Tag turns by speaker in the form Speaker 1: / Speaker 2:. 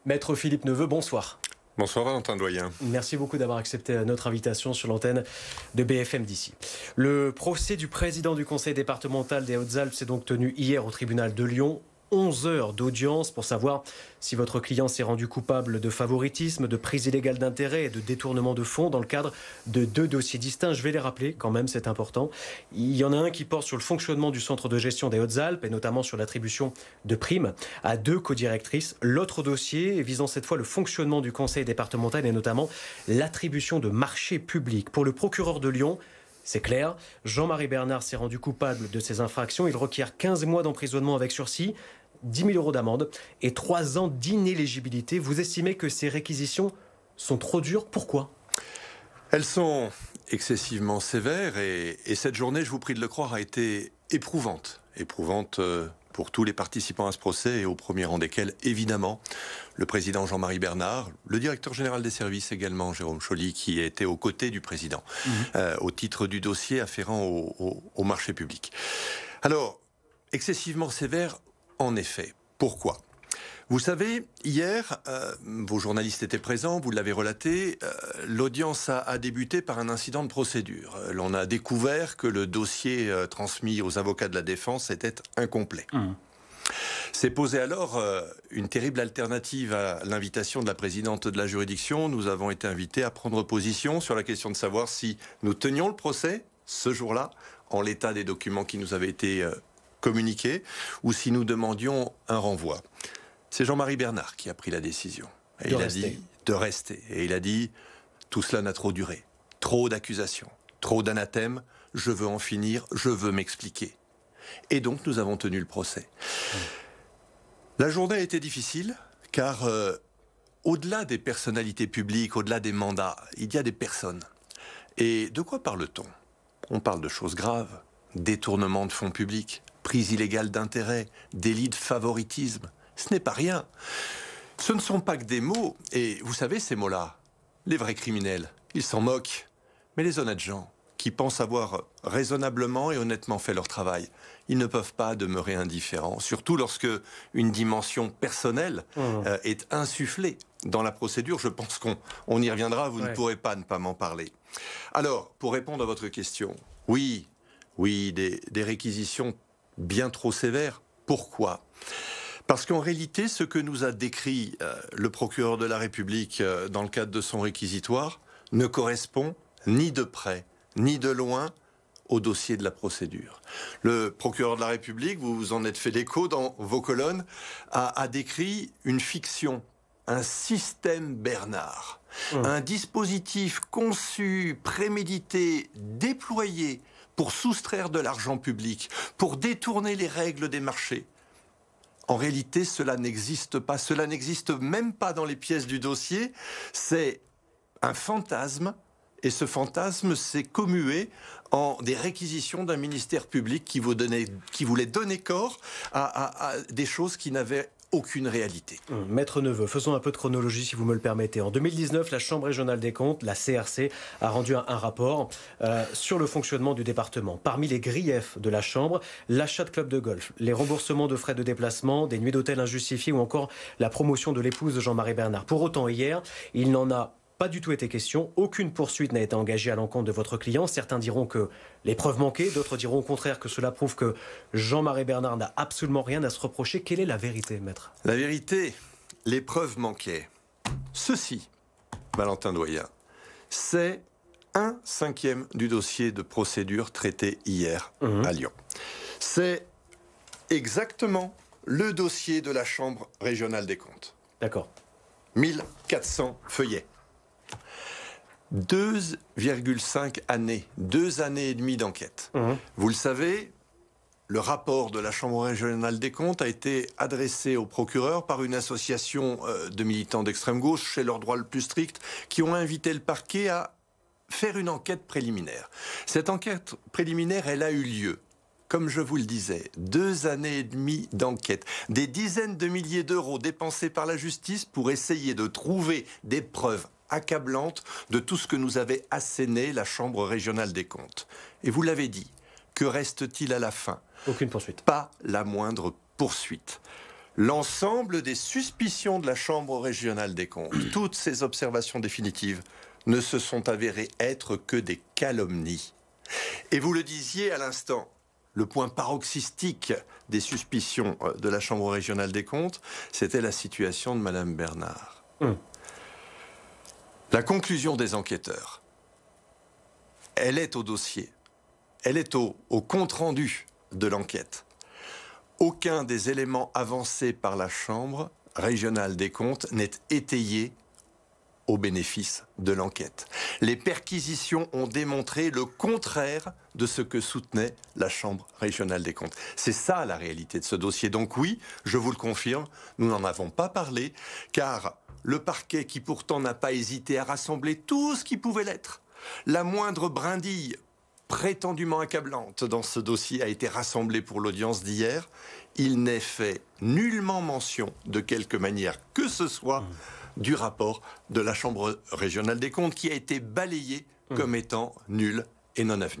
Speaker 1: Maître Philippe Neveu, bonsoir.
Speaker 2: Bonsoir Valentin Doyen.
Speaker 1: Merci beaucoup d'avoir accepté notre invitation sur l'antenne de BFM d'ici. Le procès du président du conseil départemental des Hautes-Alpes s'est donc tenu hier au tribunal de Lyon. 11 heures d'audience pour savoir si votre client s'est rendu coupable de favoritisme, de prise illégale d'intérêt et de détournement de fonds dans le cadre de 2 dossiers distincts. Je vais les rappeler quand même, c'est important. Il y en a un qui porte sur le fonctionnement du centre de gestion des Hautes-Alpes et notamment sur l'attribution de primes à 2 codirectrices. L'autre dossier visant cette fois le fonctionnement du conseil départemental et notamment l'attribution de marchés publics. Pour le procureur de Lyon, c'est clair, Jean-Marie Bernard s'est rendu coupable de ces infractions. Il requiert 15 mois d'emprisonnement avec sursis, 10 000 euros d'amende et 3 ans d'inéligibilité. Vous estimez que ces réquisitions sont trop dures? Pourquoi?
Speaker 2: Elles sont excessivement sévères et cette journée, je vous prie de le croire, a été éprouvante. Éprouvante pour tous les participants à ce procès et au premier rang desquels, évidemment, le président Jean-Marie Bernard, le directeur général des services également, Jérôme Choly, qui était aux côtés du président, au titre du dossier afférent au marché public. Alors, excessivement sévère, en effet. Pourquoi ? Vous savez, hier, vos journalistes étaient présents, vous l'avez relaté, l'audience a débuté par un incident de procédure. L'on a découvert que le dossier transmis aux avocats de la défense était incomplet. S'est posée alors une terrible alternative à l'invitation de la présidente de la juridiction. Nous avons été invités à prendre position sur la question de savoir si nous tenions le procès ce jour-là, en l'état des documents qui nous avaient été communiqués, ou si nous demandions un renvoi. C'est Jean-Marie Bernard qui a pris la décision. Et il a dit de rester. Et il a dit, tout cela n'a trop duré. Trop d'accusations, trop d'anathèmes. Je veux en finir, je veux m'expliquer. Et donc nous avons tenu le procès. La journée a été difficile, car au-delà des personnalités publiques, au-delà des mandats, il y a des personnes. Et de quoi parle-t-on? On parle de choses graves. Détournement de fonds publics, prise illégale d'intérêt, délit de favoritisme. Ce n'est pas rien. Ce ne sont pas que des mots. Et vous savez, ces mots-là, les vrais criminels, ils s'en moquent. Mais les honnêtes gens, qui pensent avoir raisonnablement et honnêtement fait leur travail, ils ne peuvent pas demeurer indifférents. Surtout lorsque une dimension personnelle est insufflée dans la procédure. Je pense qu'on y reviendra, vous ne pourrez pas ne pas m'en parler. Alors, pour répondre à votre question, oui, des réquisitions bien trop sévères. Pourquoi ? Parce qu'en réalité, ce que nous a décrit le procureur de la République dans le cadre de son réquisitoire ne correspond ni de près, ni de loin au dossier de la procédure. Le procureur de la République, vous vous en êtes fait l'écho dans vos colonnes, a décrit une fiction, un système Bernard, un dispositif conçu, prémédité, déployé pour soustraire de l'argent public, pour détourner les règles des marchés. En réalité, cela n'existe pas. Cela n'existe même pas dans les pièces du dossier. C'est un fantasme. Et ce fantasme s'est commué en des réquisitions d'un ministère public qui voulait donner corps à des choses qui n'avaient aucune réalité.
Speaker 1: Maître Neveu, faisons un peu de chronologie si vous me le permettez. En 2019, la Chambre régionale des comptes, la CRC, a rendu un rapport sur le fonctionnement du département. Parmi les griefs de la Chambre, l'achat de clubs de golf, les remboursements de frais de déplacement, des nuits d'hôtel injustifiées ou encore la promotion de l'épouse de Jean-Marie Bernard. Pour autant, hier, il n'en a pas du tout été question. Aucune poursuite n'a été engagée à l'encontre de votre client. Certains diront que les preuves manquaient, d'autres diront au contraire que cela prouve que Jean-Marie Bernard n'a absolument rien à se reprocher. Quelle est la vérité, maître?
Speaker 2: La vérité, les preuves manquaient. Ceci, Valentin Doyen, c'est 1/5 du dossier de procédure traité hier à Lyon. C'est exactement le dossier de la Chambre régionale des comptes.
Speaker 1: D'accord.
Speaker 2: 1400 feuillets. 2,5 années, 2 années et demie d'enquête. Vous le savez, le rapport de la Chambre régionale des comptes a été adressé au procureur par une association de militants d'extrême gauche, chez leur droit le plus strict, qui ont invité le parquet à faire une enquête préliminaire. Cette enquête préliminaire, elle a eu lieu. Comme je vous le disais, 2 années et demie d'enquête, des dizaines de milliers d'euros dépensés par la justice pour essayer de trouver des preuves accablantes de tout ce que nous avait asséné la Chambre régionale des comptes. Et vous l'avez dit, que reste-t-il à la fin?
Speaker 1: Aucune poursuite.
Speaker 2: Pas la moindre poursuite. L'ensemble des suspicions de la Chambre régionale des comptes, toutes ces observations définitives, ne se sont avérées être que des calomnies. Et vous le disiez à l'instant, le point paroxystique des suspicions de la Chambre régionale des comptes, c'était la situation de Madame Bernard. La conclusion des enquêteurs, elle est au dossier, elle est au compte-rendu de l'enquête. Aucun des éléments avancés par la Chambre régionale des comptes n'est étayé au bénéfice de l'enquête. Les perquisitions ont démontré le contraire de ce que soutenait la Chambre régionale des comptes. C'est ça la réalité de ce dossier. Donc oui, je vous le confirme, nous n'en avons pas parlé, car le parquet, qui pourtant n'a pas hésité à rassembler tout ce qui pouvait l'être, la moindre brindille prétendument accablante dans ce dossier a été rassemblée pour l'audience d'hier, il n'est fait nullement mention de quelque manière que ce soit du rapport de la Chambre régionale des comptes qui a été balayé comme étant nul et non avenu.